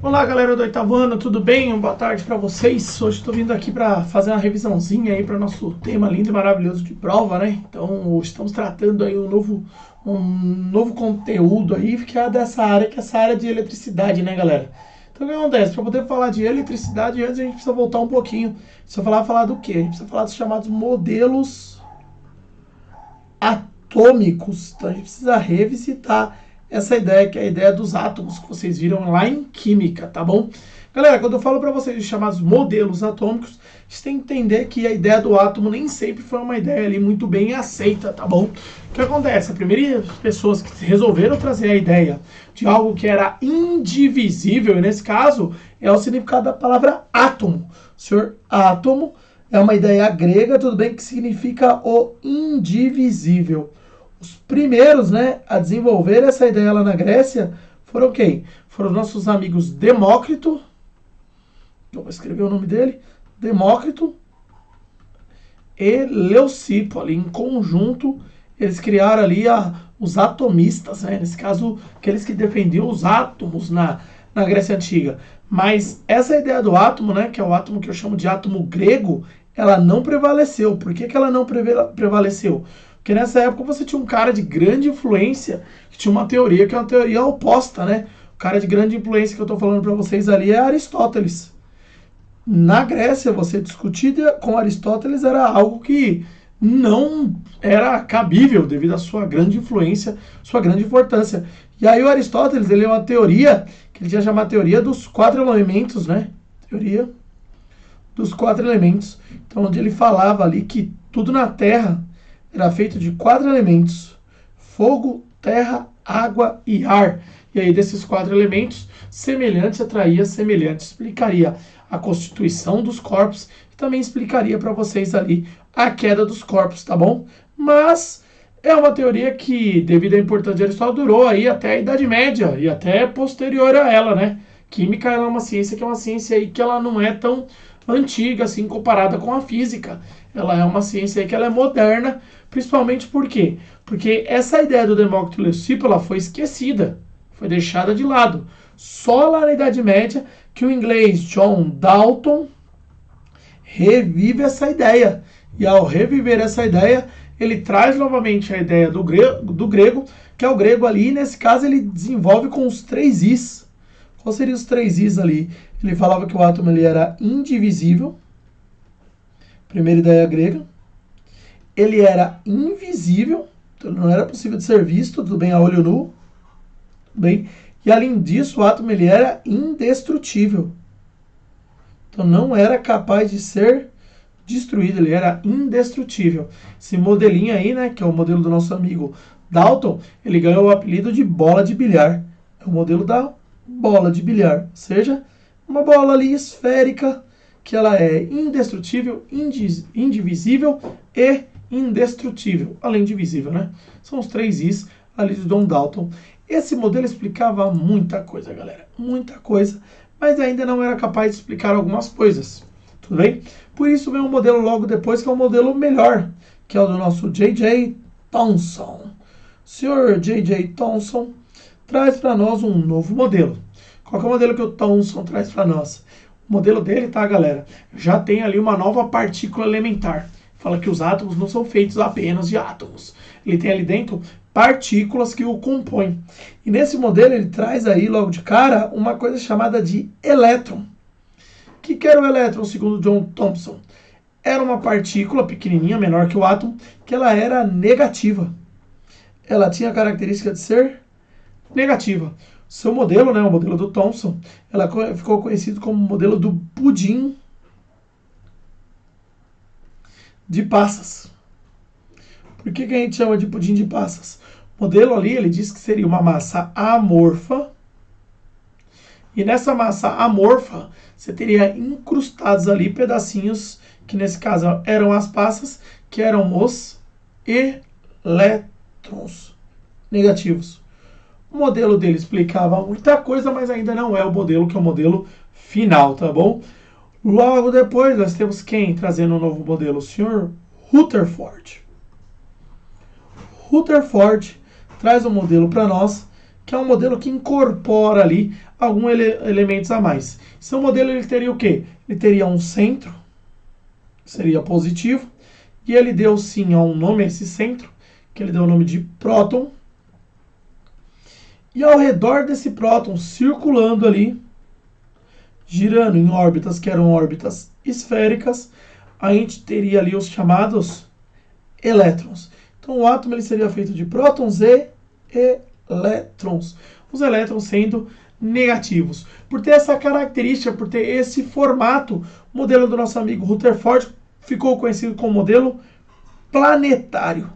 Olá galera do oitavo ano, tudo bem? Boa tarde para vocês. Hoje estou vindo aqui para fazer uma revisãozinha aí para nosso tema lindo e maravilhoso de prova, né? Então estamos tratando aí um novo conteúdo aí que é dessa área, que é essa área de eletricidade, né galera? Então o que acontece? Para poder falar de eletricidade, antes a gente precisa voltar um pouquinho. Precisa falar do quê? A gente precisa falar dos chamados modelos atômicos. Então a gente precisa revisitar essa ideia, que é a ideia dos átomos, que vocês viram lá em química, tá bom? Galera, quando eu falo para vocês os chamados modelos atômicos, vocês têm que entender que a ideia do átomo nem sempre foi uma ideia ali muito bem aceita, tá bom? O que acontece? As primeiras pessoas que resolveram trazer a ideia de algo que era indivisível, e nesse caso é o significado da palavra átomo. O senhor átomo é uma ideia grega, tudo bem, que significa o indivisível. Os primeiros, né, a desenvolver essa ideia lá na Grécia foram quem? Foram nossos amigos Demócrito, eu vou escrever o nome dele, Demócrito e Leucipo, ali em conjunto, eles criaram ali os atomistas, né, nesse caso, aqueles que defendiam os átomos na Grécia Antiga. Mas essa ideia do átomo, né, que é o átomo que eu chamo de átomo grego, ela não prevaleceu. Por que ela não prevaleceu? Porque nessa época você tinha um cara de grande influência, que tinha uma teoria que é uma teoria oposta, né? O cara de grande influência que eu estou falando para vocês ali é Aristóteles. Na Grécia, você discutir com Aristóteles era algo que não era cabível devido à sua grande influência, sua grande importância. E aí o Aristóteles, ele é uma teoria que ele tinha chamado teoria dos 4 elementos, né? Teoria dos 4 elementos. Então, onde ele falava ali que tudo na Terra era feito de 4 elementos: fogo, terra, água e ar. E aí, desses 4 elementos, semelhante atraía semelhante. Explicaria a constituição dos corpos e também explicaria para vocês ali a queda dos corpos, tá bom? Mas é uma teoria que, devido à importância de Aristóteles, durou aí até a Idade Média e até posterior a ela, né? Química ela é uma ciência que é uma ciência aí que ela não é tão antiga assim comparada com a física. Ela é uma ciência aí que ela é moderna, principalmente por quê? Porque essa ideia do Demócrito e Leucipo ela foi esquecida, foi deixada de lado. Só lá na Idade Média que o inglês John Dalton revive essa ideia. E ao reviver essa ideia, ele traz novamente a ideia do grego, que é o grego ali, nesse caso ele desenvolve com os 3 Is. Quais seriam os 3 Is ali? Ele falava que o átomo ele era indivisível, primeira ideia grega. Ele era invisível, então não era possível de ser visto, tudo bem, a olho nu. Tudo bem? E além disso, o átomo ele era indestrutível. Então não era capaz de ser destruído, ele era indestrutível. Esse modelinho aí, né, que é o modelo do nosso amigo Dalton, ele ganhou o apelido de bola de bilhar. É o modelo da bola de bilhar, ou seja, uma bola ali esférica, que ela é indestrutível, indivisível e indestrutível, além de visível, né? São os 3 Is ali de John Dalton. Esse modelo explicava muita coisa, galera, muita coisa, mas ainda não era capaz de explicar algumas coisas, tudo bem? Por isso vem um modelo logo depois, que é um modelo melhor, que é o do nosso J.J. Thomson. O senhor J.J. Thomson traz para nós um novo modelo. Qual que é o modelo que o Thomson traz para nós? O modelo dele, tá, galera? Já tem ali uma nova partícula elementar. Fala que os átomos não são feitos apenas de átomos. Ele tem ali dentro partículas que o compõem. E nesse modelo ele traz aí, logo de cara, uma coisa chamada de elétron. O que era o elétron, segundo John Thomson? Era uma partícula pequenininha, menor que o átomo, que ela era negativa. Ela tinha a característica de ser negativa. Seu modelo, né, o modelo do Thomson, ela ficou conhecido como modelo do pudim de passas. Por que a gente chama de pudim de passas? O modelo ali, ele diz que seria uma massa amorfa, e nessa massa amorfa, você teria incrustados ali pedacinhos, que nesse caso eram as passas, que eram os elétrons negativos. O modelo dele explicava muita coisa, mas ainda não é o modelo que é o modelo final, tá bom? Logo depois nós temos quem trazendo um novo modelo? O senhor Rutherford. Rutherford traz um modelo para nós que é um modelo que incorpora ali alguns elementos a mais. Seu modelo ele teria o quê? Ele teria um centro, seria positivo, e ele deu sim um nome a esse centro, que ele deu o nome de próton. E ao redor desse próton, circulando ali, girando em órbitas que eram órbitas esféricas, a gente teria ali os chamados elétrons. Então o átomo ele seria feito de prótons e elétrons. Os elétrons sendo negativos. Por ter essa característica, por ter esse formato, o modelo do nosso amigo Rutherford ficou conhecido como modelo planetário.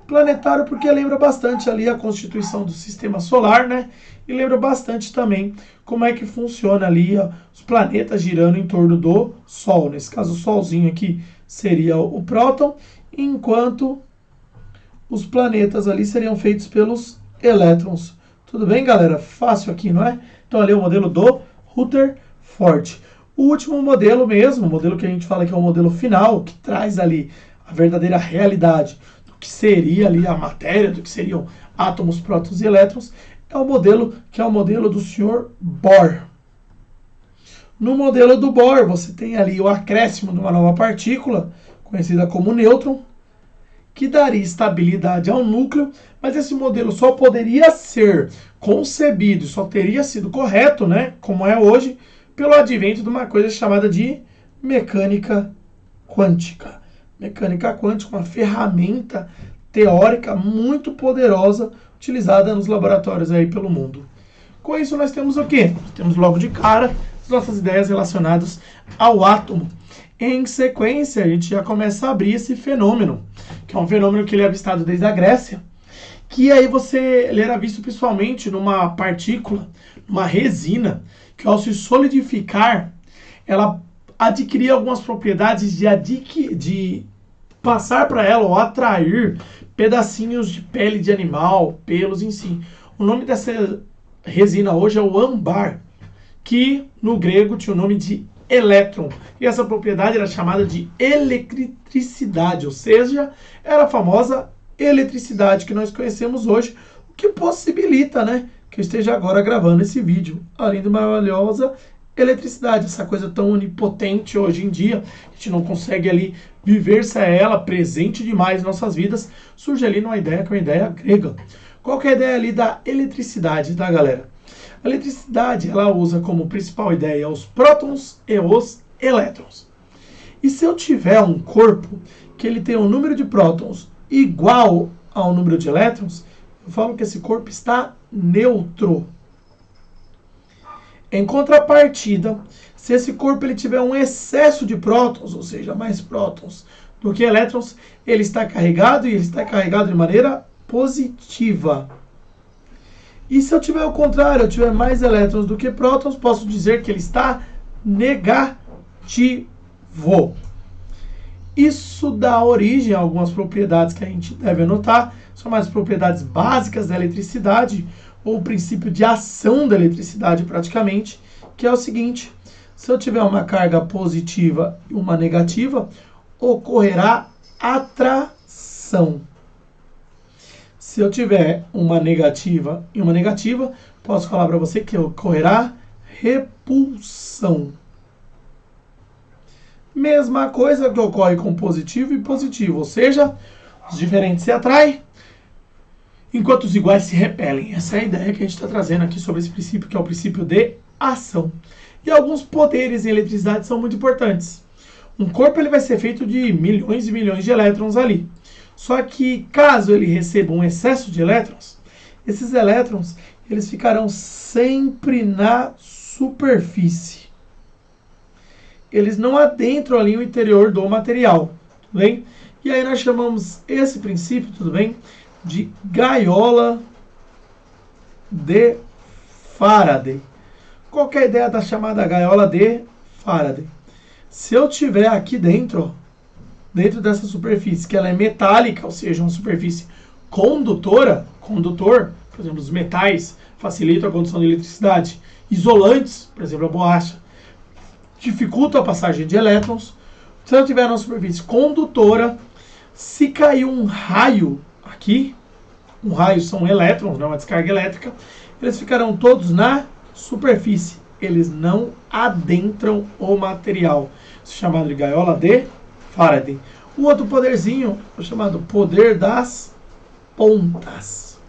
Planetário porque lembra bastante ali a constituição do sistema solar, né? E lembra bastante também como é que funciona ali os planetas girando em torno do Sol. Nesse caso, o Solzinho aqui seria o próton, enquanto os planetas ali seriam feitos pelos elétrons. Tudo bem, galera? Fácil aqui, não é? Então ali é o modelo do Rutherford. O último modelo mesmo, o modelo que a gente fala que é o modelo final, que traz ali a verdadeira realidade do que seria ali a matéria, do que seriam átomos, prótons e elétrons, é o modelo que é o modelo do Sr. Bohr. No modelo do Bohr, você tem ali o acréscimo de uma nova partícula, conhecida como nêutron, que daria estabilidade ao núcleo, mas esse modelo só poderia ser concebido, só teria sido correto, né, como é hoje, pelo advento de uma coisa chamada de mecânica quântica. Mecânica quântica, uma ferramenta teórica muito poderosa, utilizada nos laboratórios aí pelo mundo. Com isso nós temos o quê? Temos logo de cara as nossas ideias relacionadas ao átomo. Em sequência, a gente já começa a abrir esse fenômeno, que é um fenômeno que ele é avistado desde a Grécia, que aí ele era visto principalmente numa partícula, numa resina, que ao se solidificar, ela adquiria algumas propriedades de passar para ela ou atrair pedacinhos de pele de animal, pelos em si. O nome dessa resina hoje é o âmbar, que no grego tinha o nome de elétron. E essa propriedade era chamada de eletricidade, ou seja, era a famosa eletricidade que nós conhecemos hoje, o que possibilita, né, que eu esteja agora gravando esse vídeo. Além da maravilhosa eletricidade, essa coisa tão onipotente hoje em dia, a gente não consegue ali viver sem ela, presente demais em nossas vidas, surge ali uma ideia que é uma ideia grega. Qual que é a ideia ali da eletricidade, tá, galera? A eletricidade, ela usa como principal ideia os prótons e os elétrons. E se eu tiver um corpo que ele tem um número de prótons igual ao número de elétrons, eu falo que esse corpo está neutro. Em contrapartida, se esse corpo ele tiver um excesso de prótons, ou seja, mais prótons do que elétrons, ele está carregado e ele está carregado de maneira positiva. E se eu tiver o contrário, eu tiver mais elétrons do que prótons, posso dizer que ele está negativo. Isso dá origem a algumas propriedades que a gente deve anotar, são mais propriedades básicas da eletricidade, ou o princípio de ação da eletricidade praticamente, que é o seguinte: se eu tiver uma carga positiva e uma negativa, ocorrerá atração. Se eu tiver uma negativa e uma negativa, posso falar para você que ocorrerá repulsão. Mesma coisa que ocorre com positivo e positivo, ou seja, os diferentes se atraem, enquanto os iguais se repelem. Essa é a ideia que a gente está trazendo aqui sobre esse princípio, que é o princípio de ação. E alguns poderes em eletricidade são muito importantes. Um corpo ele vai ser feito de milhões e milhões de elétrons ali. Só que caso ele receba um excesso de elétrons, esses elétrons eles ficarão sempre na superfície. Eles não adentram ali o interior do material, tudo bem? E aí nós chamamos esse princípio, tudo bem, de gaiola de Faraday. Qual que é a ideia da chamada gaiola de Faraday? Se eu tiver aqui dentro dessa superfície, que ela é metálica, ou seja, uma superfície condutor, por exemplo, os metais facilitam a condução de eletricidade, isolantes, por exemplo, a borracha, dificultam a passagem de elétrons. Se eu tiver uma superfície condutora, se cair um raio aqui, um raio são elétrons, né, uma descarga elétrica, eles ficarão todos na superfície. Eles não adentram o material. Isso é chamado de gaiola de Faraday. O outro poderzinho é chamado poder das pontas.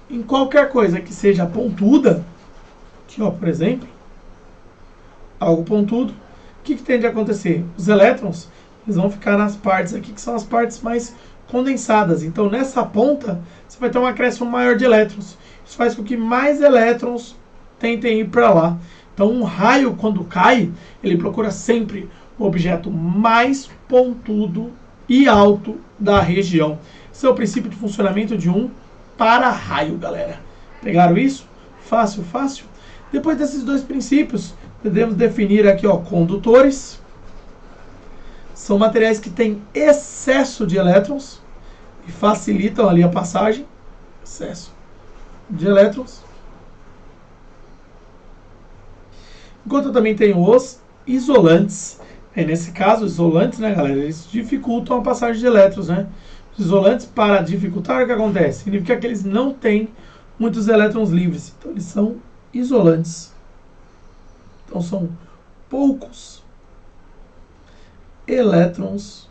Em qualquer coisa que seja pontuda, aqui ó, por exemplo, algo pontudo, o que tende a acontecer? Os elétrons eles vão ficar nas partes aqui que são as partes mais condensadas. Então nessa ponta você vai ter um acréscimo maior de elétrons. Isso faz com que mais elétrons tentem ir para lá. Então um raio quando cai, ele procura sempre o objeto mais pontudo e alto da região. Esse é o princípio de funcionamento de um para-raio, galera. Pegaram isso? Fácil, fácil. Depois desses dois princípios, podemos definir aqui, ó, condutores. São materiais que têm excesso de elétrons e facilitam ali a passagem. Excesso de elétrons. Enquanto eu também tenho os isolantes. Nesse caso, isolantes, né, galera, eles dificultam a passagem de elétrons, né? Os isolantes, para dificultar, o que acontece? Significa que eles não têm muitos elétrons livres. Então, eles são isolantes. Então, são poucos elétrons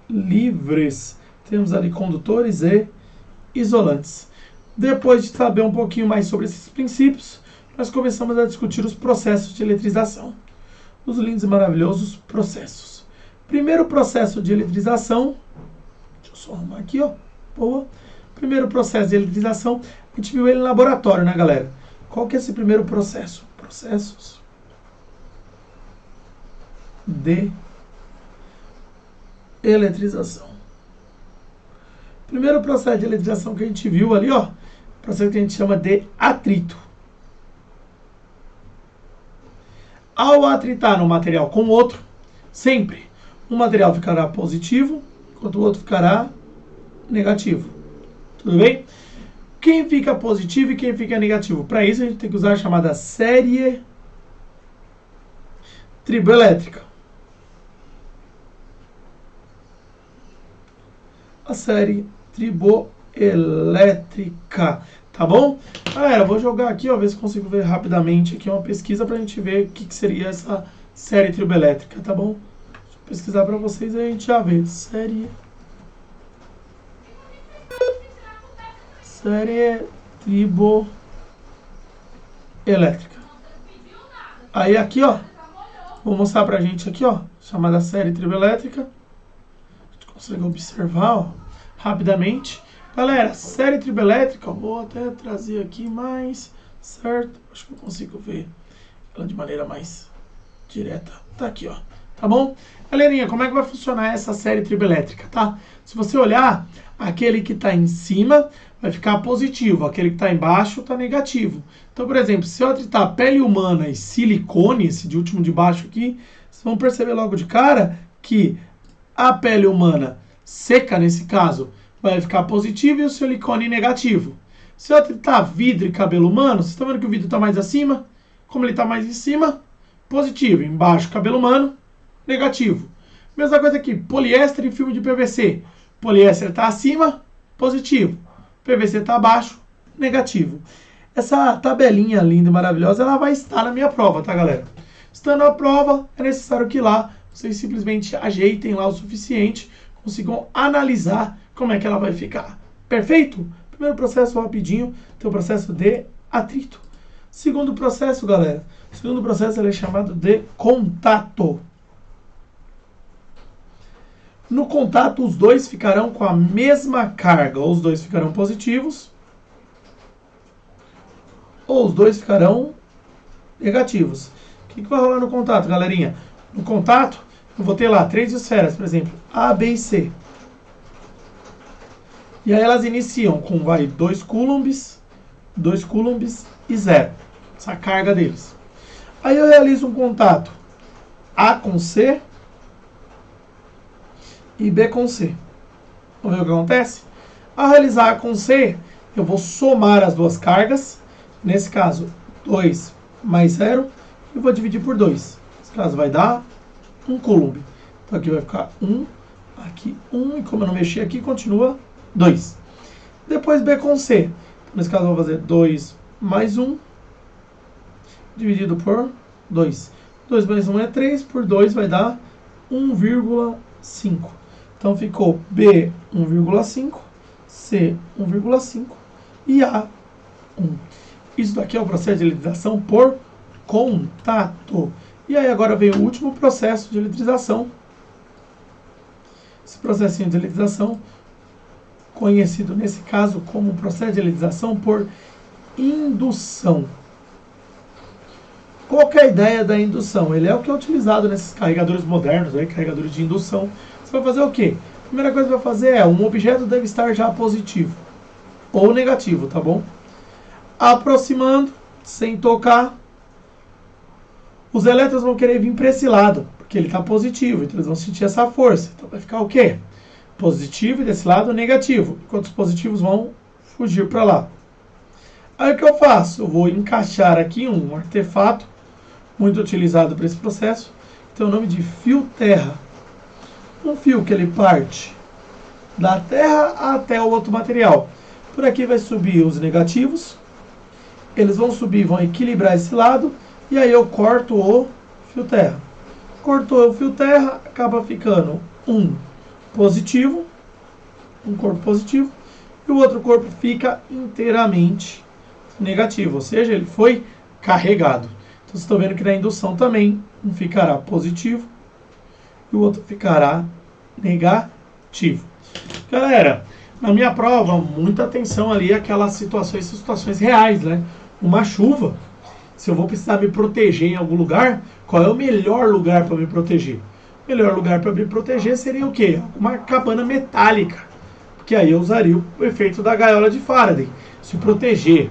livres. Temos ali condutores e isolantes. Depois de saber um pouquinho mais sobre esses princípios, nós começamos a discutir os processos de eletrização. Os lindos e maravilhosos processos. Primeiro processo de eletrização, deixa eu só arrumar aqui, ó. Boa. Primeiro processo de eletrização, a gente viu ele no laboratório, né, galera? Qual que é esse primeiro processo? Processos de eletrização. Primeiro processo de eletrização que a gente viu ali, ó, processo que a gente chama de atrito. Ao atritar um material com o outro, sempre um material ficará positivo, enquanto o outro ficará negativo. Tudo bem? Quem fica positivo e quem fica negativo? Para isso a gente tem que usar a chamada série triboelétrica. A série triboelétrica, tá bom? Galera, eu vou jogar aqui, ó, ver se consigo ver rapidamente aqui uma pesquisa pra gente ver o que seria essa série triboelétrica, tá bom? Deixa eu pesquisar pra vocês e a gente já vê. Série triboelétrica. Aí aqui, ó, vou mostrar pra gente aqui, ó, chamada série triboelétrica. A gente consegue observar, ó, rapidamente. Galera, série triboelétrica, vou até trazer aqui mais, certo? Acho que eu consigo ver ela de maneira mais direta. Tá aqui, ó. Tá bom? Galerinha, como é que vai funcionar essa série triboelétrica, tá? Se você olhar, aquele que está em cima vai ficar positivo, aquele que está embaixo está negativo. Então, por exemplo, se eu atritar pele humana e silicone, esse de último de baixo aqui, vocês vão perceber logo de cara que a pele humana seca, nesse caso, vai ficar positivo e o silicone negativo. Se eu atritar vidro e cabelo humano, vocês estão vendo que o vidro está mais acima? Como ele está mais em cima, positivo. Embaixo, cabelo humano, negativo. Mesma coisa aqui, poliéster e filme de PVC. Poliéster está acima, positivo. PVC está abaixo, negativo. Essa tabelinha linda e maravilhosa, ela vai estar na minha prova, tá, galera? Estando na prova, é necessário que lá vocês simplesmente ajeitem lá o suficiente, consigam analisar como é que ela vai ficar. Perfeito? Primeiro processo rapidinho, tem o processo de atrito. Segundo processo, galera. O segundo processo ele é chamado de contato. No contato, os dois ficarão com a mesma carga. Ou os dois ficarão positivos, ou os dois ficarão negativos. O que vai rolar no contato, galerinha? No contato, eu vou ter lá 3 esferas, por exemplo, A, B e C. E aí elas iniciam com 2 coulombs e 0. Essa carga deles. Aí eu realizo um contato A com C e B com C. Vamos ver o que acontece? Ao realizar A com C, eu vou somar as duas cargas. Nesse caso, 2 mais 0. E vou dividir por 2. Nesse caso vai dar 1 coulomb. Então aqui vai ficar 1 aqui 1, e como eu não mexi aqui, continua 2. Depois B com C. Nesse caso, eu vou fazer 2 mais 1, dividido por 2. 2 mais 1 é 3, por 2 vai dar 1,5. Então, ficou B 1,5, C 1,5 e A 1. Isso daqui é o processo de eletrização por contato. E aí agora vem o último processo de eletrização. Esse processinho de eletrização, conhecido nesse caso como processo de eletrização por indução. Qual que é a ideia da indução? Ele é o que é utilizado nesses carregadores modernos, aí, carregadores de indução. Você vai fazer o quê? A primeira coisa que vai fazer é, um objeto deve estar já positivo ou negativo, tá bom? Aproximando, sem tocar, os elétrons vão querer vir para esse lado, porque ele está positivo, então eles vão sentir essa força. Então vai ficar o quê? Positivo e desse lado negativo, enquanto os positivos vão fugir para lá. Aí o que eu faço? Eu vou encaixar aqui um artefato muito utilizado para esse processo, tem o nome de fio terra. Um fio que ele parte da terra até o outro material. Por aqui vai subir os negativos, eles vão subir, vão equilibrar esse lado, e aí eu corto o fio terra. Cortou o fio terra, acaba ficando um positivo, um corpo positivo, e o outro corpo fica inteiramente negativo, ou seja, ele foi carregado. Então, vocês estão vendo que na indução também um ficará positivo e o outro ficará negativo. Galera, na minha prova, muita atenção ali àquelas situações reais, né? Uma chuva, se eu vou precisar me proteger em algum lugar, qual é o melhor lugar para me proteger? O melhor lugar para me proteger seria o quê? Uma cabana metálica, porque aí eu usaria o efeito da gaiola de Faraday. Se proteger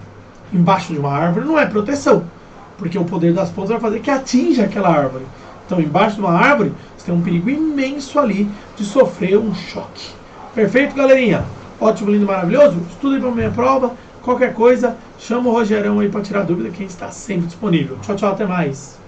embaixo de uma árvore não é proteção, porque o poder das pontas vai fazer que atinja aquela árvore. Então, embaixo de uma árvore, você tem um perigo imenso ali de sofrer um choque. Perfeito, galerinha? Ótimo, lindo, maravilhoso? Estuda aí para a minha prova. Qualquer coisa, chama o Rogerão aí para tirar dúvida, que a gente está sempre disponível. Tchau, tchau, até mais.